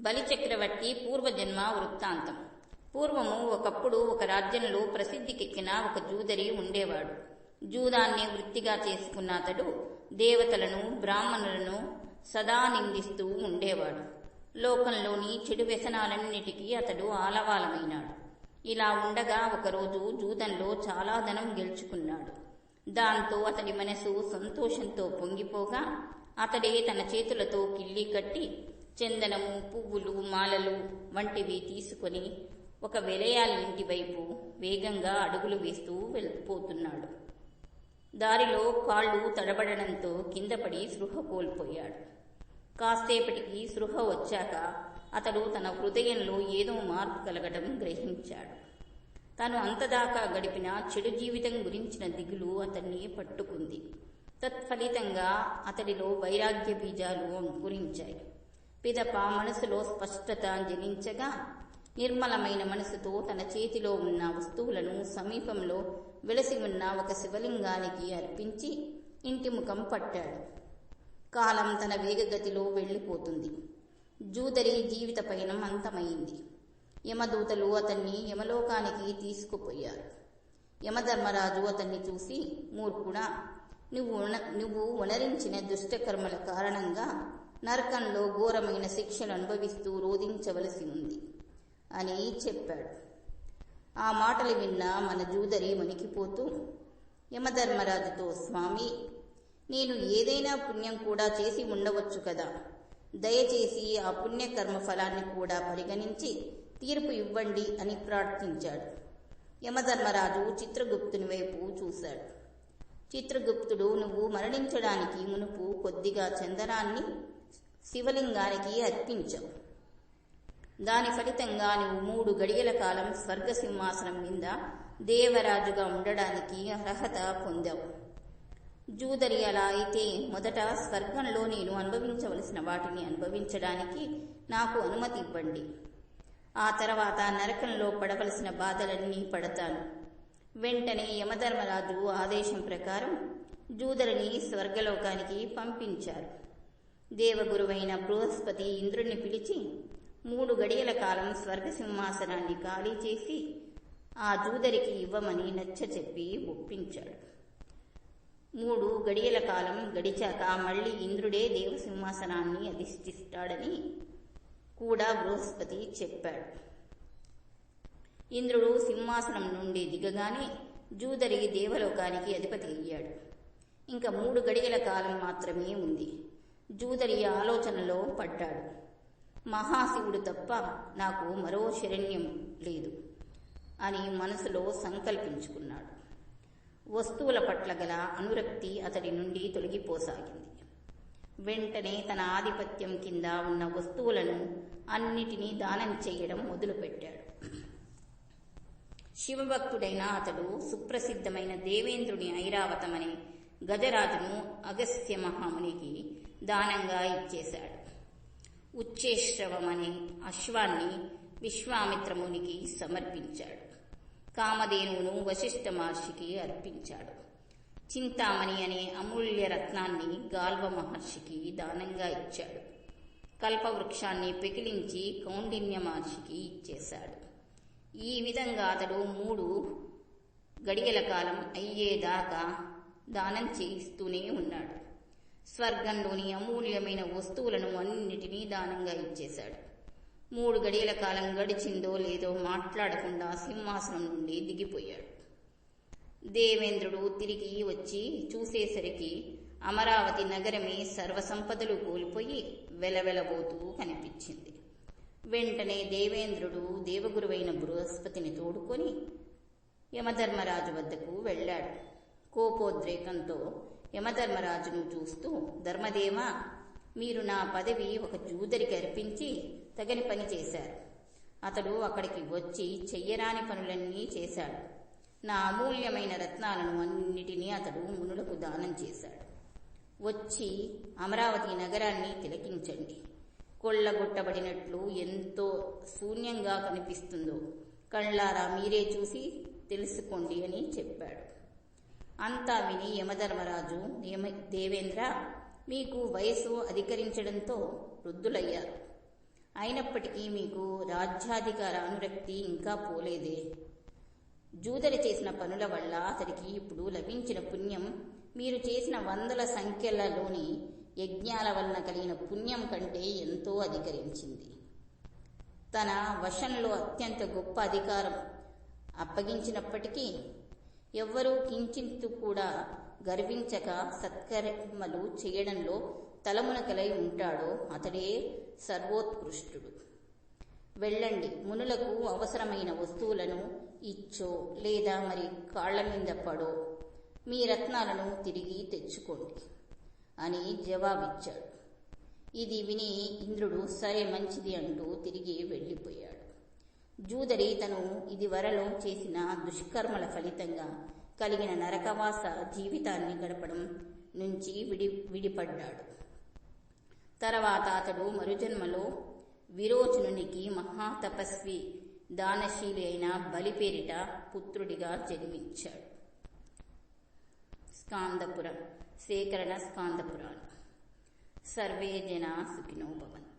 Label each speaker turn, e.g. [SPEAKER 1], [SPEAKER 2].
[SPEAKER 1] బలిచక్రవర్తి పూర్వజన్మ వృత్తాంతం. పూర్వము ఒకప్పుడు ఒక రాజ్యంలో ప్రసిద్ధికెక్కిన ఒక జూదరి ఉండేవాడు. జూదాన్ని వృత్తిగా చేసుకున్న అతడు దేవతలను, బ్రాహ్మణులను సదా నిందిస్తూ ఉండేవాడు. లోకంలోని చెడు వ్యసనాలన్నిటికీ అతడు ఆలవాలమైనాడు. ఇలా ఉండగా ఒకరోజు జూదంలో చాలా ధనం గెలుచుకున్నాడు. దాంతో అతడి మనసు సంతోషంతో పొంగిపోగా అతడే తన చేతులతో కిళ్ళీ కట్టి చందనము, పువ్వులు, మాలలు వంటివి తీసుకొని ఒక వెలయాలి ఇంటి వైపు వేగంగా అడుగులు వేస్తూ వెళ్ళిపోతున్నాడు. దారిలో కాళ్ళు తడబడడంతో కిందపడి స్పృహ కోల్పోయాడు. కాసేపటికి స్పృహ వచ్చాక అతడు తన హృదయంలో ఏదో మార్పు కలగడం గ్రహించాడు. తను అంతదాకా గడిపిన చెడు జీవితం గురించిన దిగులు అతన్ని పట్టుకుంది. తత్ఫలితంగా అతడిలో వైరాగ్య బీజాలు అంకురించాయి. పిదప మనసులో స్పష్టత జనించగా నిర్మలమైన మనసుతో తన చేతిలో ఉన్న వస్తువులను సమీపంలో వెలసి ఉన్న ఒక శివలింగానికి అర్పించి ఇంటి ముఖం పట్టాడు. కాలం తన వేగగతిలో వెళ్ళిపోతుంది. జూదరి జీవిత పయనం అంతమైంది. యమదూతలు అతన్ని యమలోకానికి తీసుకుపోయారు. యమధర్మరాజు అతన్ని చూసి, మూర్ఖుడా, నువ్వు వనరించిన దుష్టకర్మల కారణంగా నరకంలో ఘోరమైన శిక్షలు అనుభవిస్తూ రోధించవలసి ఉంది అని చెప్పాడు. ఆ మాటలు విన్న మన జూదరి వణికిపోతూ యమధర్మరాజుతో, స్వామి, నేను ఏదైనా పుణ్యం కూడా చేసి ఉండవచ్చు కదా, దయచేసి ఆ పుణ్యకర్మ ఫలాన్ని కూడా పరిగణించి తీర్పు ఇవ్వండి అని ప్రార్థించాడు. యమధర్మరాజు చిత్రగుప్తుని వైపు చూశాడు. చిత్రగుప్తుడు, నువ్వు మరణించడానికి మునుపు కొద్దిగా చందనాన్ని శివలింగానికి అర్పించావు. దాని ఫలితంగా నువ్వు 3 గడియల కాలం స్వర్గ సింహాసనం మీద దేవరాజుగా ఉండడానికి అర్హత పొందావు. జూదరి, అలా అయితే మొదట స్వర్గంలో నేను అనుభవించవలసిన వాటిని అనుభవించడానికి నాకు అనుమతి ఇవ్వండి. ఆ తర్వాత నరకంలో పడవలసిన బాధలన్నీ పడతాను. వెంటనే యమధర్మరాజు ఆదేశం ప్రకారం జూదరిని స్వర్గలోకానికి పంపించారు. దేవగురువైన బృహస్పతి ఇంద్రుణ్ణి పిలిచి 3 గడియల కాలం స్వర్గ సింహాసనాన్ని ఖాళీ చేసి ఆ జూదరికి ఇవ్వమని నచ్చచెప్పి ఒప్పించాడు. 3 గడియల కాలం గడిచాక మళ్లీ ఇంద్రుడే దేవసింహాసనాన్ని అధిష్ఠిస్తాడని కూడా బృహస్పతి చెప్పాడు. ఇంద్రుడు సింహాసనం నుండి దిగగానే జూదరి దేవలోకానికి అధిపతి అయ్యాడు. ఇంకా 3 గడియల కాలం మాత్రమే ఉంది. జూదరి ఆలోచనలో పడ్డాడు. మహాశివుడు తప్ప నాకు మరో శరణ్యం లేదు అని మనసులో సంకల్పించుకున్నాడు. వస్తువుల పట్ల గల అనురక్తి అతడి నుండి తొలగిపోసాగింది. వెంటనే తన ఆధిపత్యం కింద ఉన్న వస్తువులను అన్నిటినీ దానం చేయడం మొదలుపెట్టాడు. శివభక్తుడైన అతడు సుప్రసిద్ధమైన దేవేంద్రుని ఐరావతం అనే గజరాజును అగస్త్య మహామునికి దానంగా ఇచ్చేశాడు. ఉచ్చేశ్రవం అనే అశ్వాన్ని విశ్వామిత్రమునికి సమర్పించాడు. కామధేనువును వశిష్ఠ మహర్షికి అర్పించాడు. చింతామణి అనే అమూల్య రత్నాన్ని గాల్వ మహర్షికి దానంగా ఇచ్చాడు. కల్పవృక్షాన్ని పెకిలించి కౌండిన్య మహర్షికి ఇచ్చేశాడు. ఈ విధంగా అతడు 3 గడియల కాలం అయ్యేదాకా దానం చేయిస్తూనే ఉన్నాడు. స్వర్గంలోని అమూల్యమైన వస్తువులను అన్నిటినీ దానంగా ఇచ్చేశాడు. 3 గడియల కాలం గడిచిందో లేదో మాట్లాడకుండా సింహాసనం నుండి దిగిపోయాడు. దేవేంద్రుడు తిరిగి వచ్చి చూసేసరికి అమరావతి నగరమే సర్వసంపదలు కోల్పోయి వెలవెలబోతూ కనిపించింది. వెంటనే దేవేంద్రుడు దేవగురువైన బృహస్పతిని తోడుకొని యమధర్మరాజు వద్దకు వెళ్ళాడు. కోపోద్రేకంతో యమధర్మరాజును చూస్తూ, ధర్మదేవ, మీరు నా పదవి ఒక జూదరికి అర్పించి తగని పని చేశారు. అతడు అక్కడికి వచ్చి చెయ్యరాని పనులన్నీ చేశాడు. నా అమూల్యమైన రత్నాలను అన్నిటినీ అతడు మునులకు దానం చేశాడు. వచ్చి అమరావతి నగరాన్ని తిలకించండి. కొల్లగొట్టబడినట్లు ఎంతో శూన్యంగా కనిపిస్తుందో కళ్ళారా మీరే చూసి తెలుసుకోండి అని చెప్పాడు. అంతా విని యమధర్మరాజు, దేవేంద్ర, మీకు వయసు అధికరించడంతో వృద్ధులయ్యారు. అయినప్పటికీ మీకు రాజ్యాధికార అనురక్తి ఇంకా పోలేదే. జూదరి చేసిన పనుల వల్ల అతడికి ఇప్పుడు లభించిన పుణ్యం మీరు చేసిన వందల సంఖ్యలలోని యజ్ఞాల వలన కలిగిన పుణ్యం కంటే ఎంతో అధికరించింది. తన వశంలో అత్యంత గొప్ప అధికారం అప్పగించినప్పటికీ ఎవ్వరూ కించిత్తు కూడా గర్వించక సత్కర్మలు చేయడంలో తలమునకలై ఉంటాడో అతడే సర్వోత్కృష్టుడు. వెళ్ళండి, మునులకు అవసరమైన వస్తువులను ఇచ్చో లేదా మరి కాళ్ల మీద పడో మీ రత్నాలను తిరిగి తెచ్చుకోండి అని జవాబిచ్చాడు. ఇది విని ఇంద్రుడు సరే మంచిది అంటూ తిరిగి వెళ్ళిపోయాడు. జూదరి తను ఇదివరలో చేసిన దుష్కర్మల ఫలితంగా కలిగిన నరకవాస జీవితాన్ని గడపడం నుంచి విడిపడ్డాడు. తర్వాత అతడు మరుజన్మలో విరోచనునికి మహాతపస్వి దానశీలి అయిన బలి పేరిట పుత్రుడిగా జన్మించాడు. స్కాందపురం సేకరణ స్కాందపురాణం. సర్వే జనా సుఖినో భవంతు.